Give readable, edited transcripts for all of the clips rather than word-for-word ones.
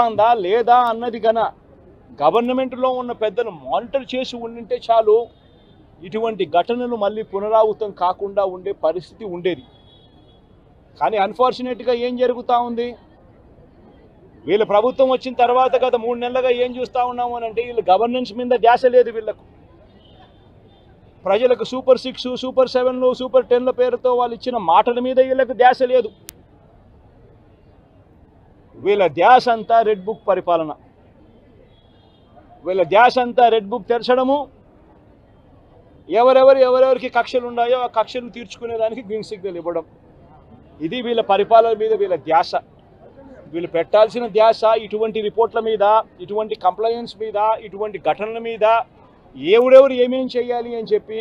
ఉందా లేదా అన్నది గన గవర్నమెంట్లో ఉన్న పెద్దలు మానిటర్ చేసి ఉండింటే చాలు ఇటువంటి ఘటనలు మళ్ళీ పునరావృతం కాకుండా ఉండే పరిస్థితి ఉండేది. కానీ అన్ఫార్చునేట్గా ఏం జరుగుతూ ఉంది, వీళ్ళ ప్రభుత్వం వచ్చిన తర్వాత గత 3 నెలలుగా ఏం చూస్తూ ఉన్నాము అని అంటే వీళ్ళు గవర్నెన్స్ మీద ధ్యాస లేదు. వీళ్ళకు ప్రజలకు సూపర్ 6, సూపర్ 7, సూపర్ 10ల పేరుతో వాళ్ళు ఇచ్చిన మాటల మీద వీళ్ళకు ధ్యాస లేదు. వీళ్ళ ధ్యాస అంతా రెడ్ బుక్ పరిపాలన, వీళ్ళ ధ్యాస అంతా రెడ్ బుక్ తెరచడము, ఎవరెవరికి కక్షలు ఉన్నాయో ఆ కక్షలు తీర్చుకునేదానికి గ్రీన్ సిగ్నల్ ఇవ్వడం. ఇది వీళ్ళ పరిపాలన మీద వీళ్ళ ధ్యాస. వీళ్ళు పెట్టాల్సిన ధ్యాస ఇటువంటి రిపోర్ట్ల మీద, ఇటువంటి కంప్లైంట్స్ మీద, ఇటువంటి ఘటనల మీద ఎవరెవరు ఏమేం చేయాలి అని చెప్పి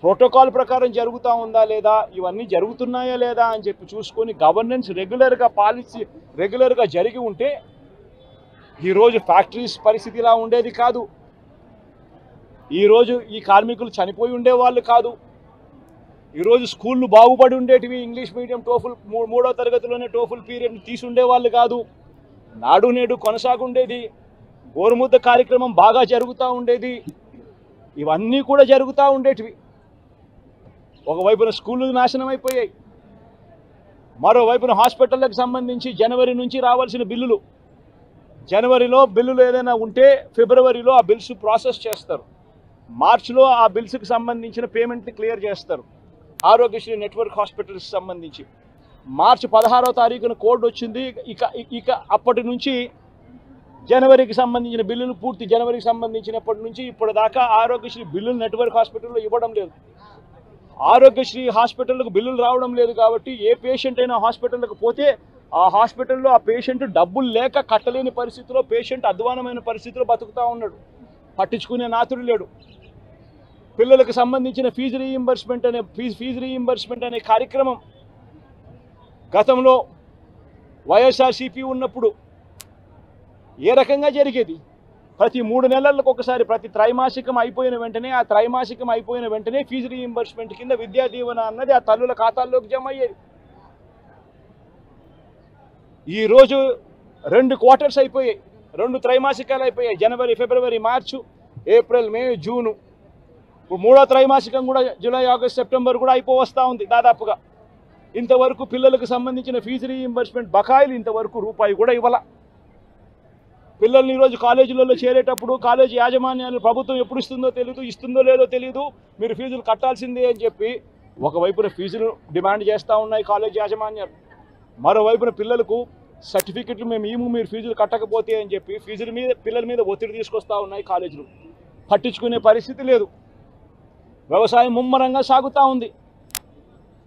ప్రోటోకాల్ ప్రకారం జరుగుతూ ఉందా లేదా, ఇవన్నీ జరుగుతున్నాయా లేదా అని చెప్పి చూసుకొని గవర్నెన్స్ రెగ్యులర్గా పాలసీ రెగ్యులర్గా జరిగి ఉంటే ఈరోజు ఫ్యాక్టరీస్ పరిస్థితి ఇలా ఉండేది కాదు. ఈరోజు ఈ కార్మికులు చనిపోయి ఉండేవాళ్ళు కాదు. ఈరోజు స్కూళ్ళు బాగుపడి ఉండేటివి. ఇంగ్లీష్ మీడియం టోఫుల్ 3వ తరగతిలోనే టోఫుల్ పీరియడ్ తీసుండేవాళ్ళు కాదు. నాడు నేడు కొనసాగుండేది. గోరుముద్ద కార్యక్రమం బాగా జరుగుతూ ఉండేది. ఇవన్నీ కూడా జరుగుతూ ఉండేటివి. ఒకవైపున స్కూళ్ళు నాశనం అయిపోయాయి, మరోవైపున హాస్పిటళ్ళకి సంబంధించి జనవరి నుంచి రావాల్సిన బిల్లులు, జనవరిలో బిల్లులు ఏదైనా ఉంటే ఫిబ్రవరిలో ఆ బిల్స్ ప్రాసెస్ చేస్తారు, మార్చిలో ఆ బిల్స్కి సంబంధించిన పేమెంట్ని క్లియర్ చేస్తారు. ఆరోగ్యశ్రీ నెట్వర్క్ హాస్పిటల్స్ సంబంధించి మార్చి 16వ తారీఖున కోడ్ వచ్చింది. ఇక అప్పటి నుంచి జనవరికి సంబంధించిన బిల్లులు పూర్తి జనవరికి సంబంధించినప్పటి నుంచి ఇప్పటిదాకా ఆరోగ్యశ్రీ బిల్లులు నెట్వర్క్ హాస్పిటల్లో ఇవ్వడం లేదు. ఆరోగ్యశ్రీ హాస్పిటల్కు బిల్లులు రావడం లేదు కాబట్టి ఏ పేషెంట్ అయినా హాస్పిటల్కి పోతే ఆ హాస్పిటల్లో ఆ పేషెంట్ డబ్బులు లేక కట్టలేని పరిస్థితిలో, పేషెంట్ అధ్వానమైన పరిస్థితిలో బతుకుతూ ఉన్నాడు. పట్టించుకునే నాతుడు లేడు. పిల్లలకు సంబంధించిన ఫీజు రీయింబర్స్మెంట్ అనే కార్యక్రమం గతంలో వైఎస్ఆర్సీపీ ఉన్నప్పుడు ఏ రకంగా జరిగేది? ప్రతి 3 నెలలకు ఒకసారి, ప్రతి త్రైమాసికం అయిపోయిన వెంటనే, ఆ త్రైమాసికం అయిపోయిన వెంటనే ఫీజు రీయింబర్స్మెంట్ కింద విద్యా దీవెన అన్నది ఆ తల్లుల ఖాతాల్లోకి జమ అయ్యేది. ఈరోజు 2 క్వార్టర్స్ అయిపోయాయి, 2 త్రైమాసికాలు అయిపోయాయి. జనవరి, ఫిబ్రవరి, మార్చు, ఏప్రిల్, మే, జూను. ఇప్పుడు 3వ త్రైమాసికం కూడా జూలై, ఆగస్ట్, సెప్టెంబర్ కూడా అయిపోవస్తూ ఉంది దాదాపుగా. ఇంతవరకు పిల్లలకు సంబంధించిన ఫీజు రీయింబర్స్మెంట్ బకాయిలు ఇంతవరకు రూపాయి కూడా ఇవ్వాల. పిల్లల్ని ఈరోజు కాలేజీలలో చేరేటప్పుడు కాలేజీ యాజమాన్యాలు ప్రభుత్వం ఎప్పుడు ఇస్తుందో తెలియదు, ఇస్తుందో లేదో తెలియదు, మీరు ఫీజులు కట్టాల్సిందే అని చెప్పి ఒకవైపున ఫీజులు డిమాండ్ చేస్తూ ఉన్నాయి కాలేజీ యాజమాన్యాలు, మరోవైపున పిల్లలకు సర్టిఫికెట్లు మేము మీరు ఫీజులు కట్టకపోతే అని చెప్పి ఫీజుల మీద పిల్లల మీద ఒత్తిడి తీసుకొస్తూ ఉన్నాయి కాలేజీలు. పట్టించుకునే పరిస్థితి లేదు. వ్యవసాయం ముమ్మరంగా సాగుతూ ఉంది.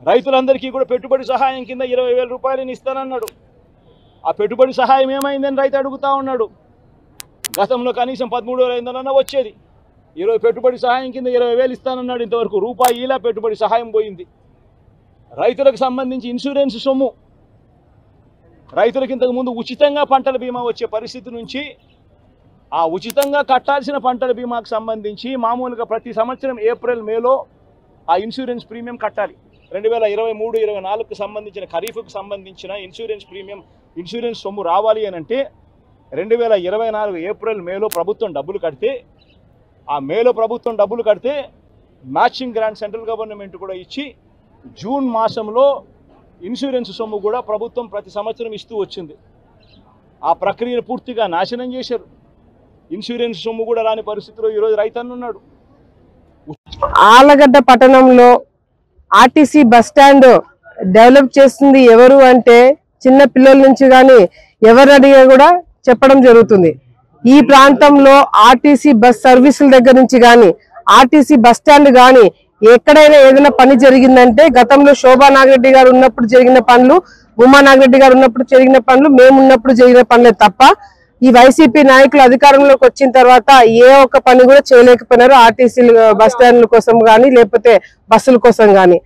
రైతులందరికీ కూడా పెట్టుబడి సహాయం కింద 20,000 రూపాయలని ఇస్తానన్నాడు. ఆ పెట్టుబడి సహాయం ఏమైందని రైతు అడుగుతూ ఉన్నాడు. గతంలో కనీసం 13,500 వచ్చేది. ఈరోజు పెట్టుబడి సహాయం కింద 20,000 ఇస్తానన్నాడు. ఇంతవరకు రూపాయి ఇలా పెట్టుబడి సహాయం పోయింది. రైతులకు సంబంధించి ఇన్సూరెన్స్ సొమ్ము, రైతులకు ఇంతకుముందు ఉచితంగా పంటల బీమా వచ్చే పరిస్థితి నుంచి ఆ ఉచితంగా కట్టాల్సిన పంటల బీమాకు సంబంధించి మామూలుగా ప్రతి సంవత్సరం ఏప్రిల్, మేలో ఆ ఇన్సూరెన్స్ ప్రీమియం కట్టాలి. 2023-24కు సంబంధించిన ఖరీఫ్కు సంబంధించిన ఇన్సూరెన్స్ సొమ్ము రావాలి అని అంటే 2024 ఏప్రిల్, మేలో ప్రభుత్వం డబ్బులు కడితే, ఆ మేలో ప్రభుత్వం డబ్బులు కడితే మ్యాచింగ్ గ్రాంట్ సెంట్రల్ గవర్నమెంట్ కూడా ఇచ్చి జూన్ మాసంలో ఇన్సూరెన్స్ సొమ్ము కూడా ప్రభుత్వం ప్రతి సంవత్సరం ఇస్తూ వచ్చింది. ఆ ప్రక్రియను పూర్తిగా నాశనం చేశారు. ఇన్సూరెన్స్ సొమ్ము కూడా రాని పరిస్థితిలో ఈరోజు రైతన్న ఉన్నాడు. ఆలగడ్డ పట్టణంలో ఆర్టీసీ బస్ స్టాండ్ డెవలప్ చేస్తుంది ఎవరు అంటే చిన్న పిల్లల నుంచి కానీ ఎవరు అడిగా కూడా చెప్పడం జరుగుతుంది. ఈ ప్రాంతంలో ఆర్టీసీ బస్ సర్వీసుల దగ్గర నుంచి కానీ, ఆర్టీసీ బస్ స్టాండ్ కానీ ఎక్కడైనా ఏదైనా పని జరిగిందంటే గతంలో శోభా నాగిరెడ్డి గారు ఉన్నప్పుడు జరిగిన పనులు, ఉమా నాగిరెడ్డి గారు ఉన్నప్పుడు జరిగిన పనులు, మేము ఉన్నప్పుడు జరిగిన పనులే తప్ప ఈ వైసీపీ నాయకులు అధికారంలోకి వచ్చిన తర్వాత ఏ ఒక్క పని కూడా చేయలేకపోయినారు. ఆర్టీసీ బస్ స్టాండ్ల కోసం కానీ లేకపోతే బస్సుల కోసం కానీ.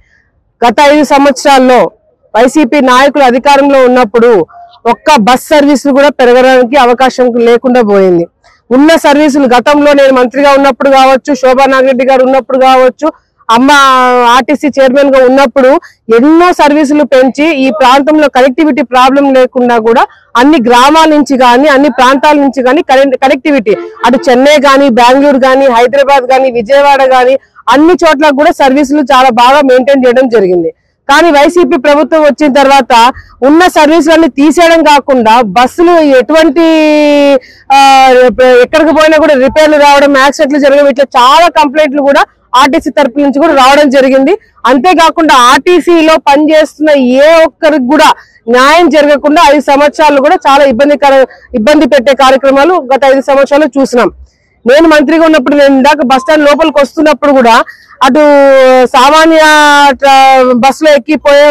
గత 5 సంవత్సరాల్లో వైసీపీ నాయకులు అధికారంలో ఉన్నప్పుడు ఒక్క బస్ సర్వీసులు కూడా పెరగడానికి అవకాశం లేకుండా పోయింది. ఉన్న సర్వీసులు గతంలో నేను మంత్రిగా ఉన్నప్పుడు కావచ్చు, శోభా నాగిరెడ్డి గారు ఉన్నప్పుడు కావచ్చు, అమ్మ ఆర్టీసీ చైర్మన్ గా ఉన్నప్పుడు ఎన్నో సర్వీసులు పెంచి ఈ ప్రాంతంలో కనెక్టివిటీ ప్రాబ్లం లేకుండా కూడా అన్ని గ్రామాల నుంచి కానీ అన్ని ప్రాంతాల నుంచి కానీ కనెక్టివిటీ అటు చెన్నై కానీ బెంగళూరు కానీ హైదరాబాద్ కానీ విజయవాడ కానీ అన్ని చోట్ల కూడా సర్వీసులు చాలా బాగా మెయింటైన్ చేయడం జరిగింది. కానీ వైసీపీ ప్రభుత్వం వచ్చిన తర్వాత ఉన్న సర్వీసులన్నీ తీసేయడం కాకుండా బస్సులు ఎటువంటి ఎక్కడికి పోయినా కూడా రిపేర్లు రావడం, యాక్సిడెంట్లు జరగడం, ఇట్లా చాలా కంప్లైంట్లు కూడా ఆర్టీసీ తరపు నుంచి కూడా రావడం జరిగింది. అంతేకాకుండా ఆర్టీసీలో పనిచేస్తున్న ఏ ఒక్కరికి కూడా న్యాయం జరగకుండా 5 సంవత్సరాలు కూడా చాలా ఇబ్బంది పెట్టే కార్యక్రమాలు గత 5 సంవత్సరాలు చూసినాం. నేను మంత్రిగా ఉన్నప్పుడు నేను ఇందాక బస్టాండ్ లోపలికి వస్తున్నప్పుడు కూడా అటు సామాన్య బస్సులో ఎక్కిపోయే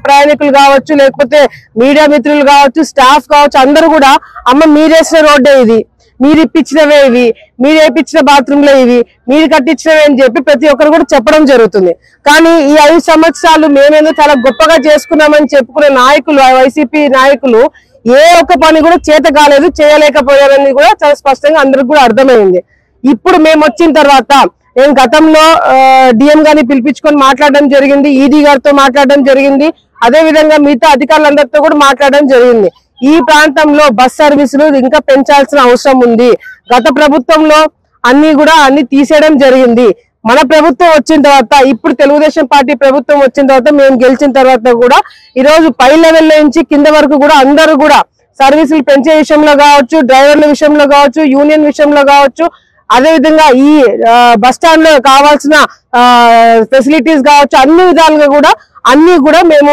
ప్రయాణికులు కావచ్చు, లేకపోతే మీడియా మిత్రులు కావచ్చు, స్టాఫ్ కావచ్చు, అందరూ కూడా అమ్మ మీరేసిన రోడ్డే ఇది, మీరు ఇప్పించినవే ఇవి, మీరు వేయించిన బాత్రూంలో ఇవి, మీరు కట్టించినవే అని చెప్పి ప్రతి ఒక్కరు కూడా చెప్పడం జరుగుతుంది. కానీ ఈ 5 సంవత్సరాలు మేమేదో చాలా గొప్పగా చేసుకున్నామని చెప్పుకునే నాయకులు, వైసీపీ నాయకులు ఏ ఒక్క పని కూడా చేత కాలేదు, చేయలేకపోయారని కూడా చాలా స్పష్టంగా అందరికి కూడా అర్థమైంది. ఇప్పుడు మేము వచ్చిన తర్వాత నేను గతంలో డిఎం గారిని పిలిపించుకొని మాట్లాడడం జరిగింది, ఈడీ గారితో మాట్లాడడం జరిగింది, అదే విధంగా మిగతా అధికారులందరితో కూడా మాట్లాడడం జరిగింది. ఈ ప్రాంతంలో బస్ సర్వీసులు ఇంకా పెంచాల్సిన అవసరం ఉంది. గత ప్రభుత్వంలో అన్ని తీసేయడం జరిగింది. మన ప్రభుత్వం వచ్చిన తర్వాత, ఇప్పుడు తెలుగుదేశం పార్టీ ప్రభుత్వం వచ్చిన తర్వాత, మేము గెలిచిన తర్వాత కూడా ఈరోజు పై లెవెల్ నుంచి కింద వరకు కూడా అందరూ కూడా సర్వీసులు పెంచే విషయంలో కావచ్చు, డ్రైవర్ల విషయంలో కావచ్చు, యూనియన్ విషయంలో కావచ్చు, అదే విధంగా ఈ బస్ స్టాండ్ లో కావాల్సిన ఫెసిలిటీస్ కావచ్చు, అన్ని విధాలుగా కూడా మేము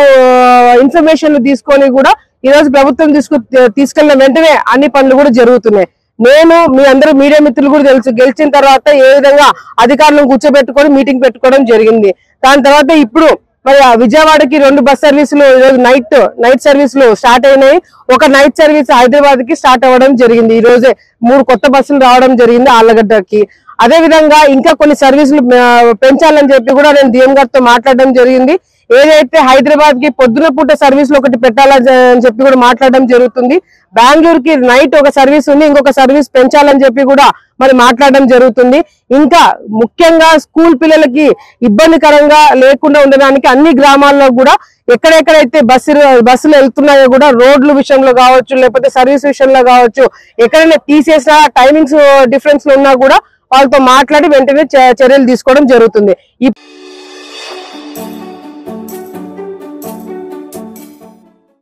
ఇన్ఫర్మేషన్ తీసుకొని కూడా ఈరోజు ప్రభుత్వం తీసుకెళ్లిన వెంటనే అన్ని పనులు కూడా జరుగుతున్నాయి. నేను మీ అందరూ మీడియా మిత్రులు కూడా తెలుసు, గెలిచిన తర్వాత ఏ విధంగా అధికారులను కూర్చోబెట్టుకొని మీటింగ్ పెట్టుకోవడం జరిగింది. దాని తర్వాత ఇప్పుడు మరి విజయవాడకి 2 బస్ సర్వీసులు ఈరోజు నైట్ సర్వీసులు స్టార్ట్ అయినాయి. ఒక నైట్ సర్వీస్ హైదరాబాద్ కి స్టార్ట్ అవ్వడం జరిగింది. ఈ రోజే 3 కొత్త బస్సులు రావడం జరిగింది ఆళ్లగడ్డకి. అదే విధంగా ఇంకా కొన్ని సర్వీసులు పెంచాలని చెప్పి కూడా నేను డిఎం గారితో మాట్లాడడం జరిగింది. ఏదైతే హైదరాబాద్ కి పొద్దున పూట సర్వీసులు ఒకటి పెట్టాలని చెప్పి కూడా మాట్లాడడం జరుగుతుంది. బెంగళూరుకి నైట్ ఒక సర్వీస్ ఉంది, ఇంకొక సర్వీస్ పెంచాలని చెప్పి కూడా మరి మాట్లాడడం జరుగుతుంది. ఇంకా ముఖ్యంగా స్కూల్ పిల్లలకి ఇబ్బందికరంగా లేకుండా ఉండడానికి అన్ని గ్రామాల్లో కూడా ఎక్కడెక్కడైతే బస్సులు వెళ్తున్నాయో కూడా రోడ్ల విషయంలో కావచ్చు, లేకపోతే సర్వీస్ విషయంలో కావచ్చు, ఎక్కడైనా తీసేసా టైమింగ్స్ డిఫరెన్స్ ఉన్నా కూడా వాళ్ళతో మాట్లాడి వెంటనే చర్యలు తీసుకోవడం జరుగుతుంది.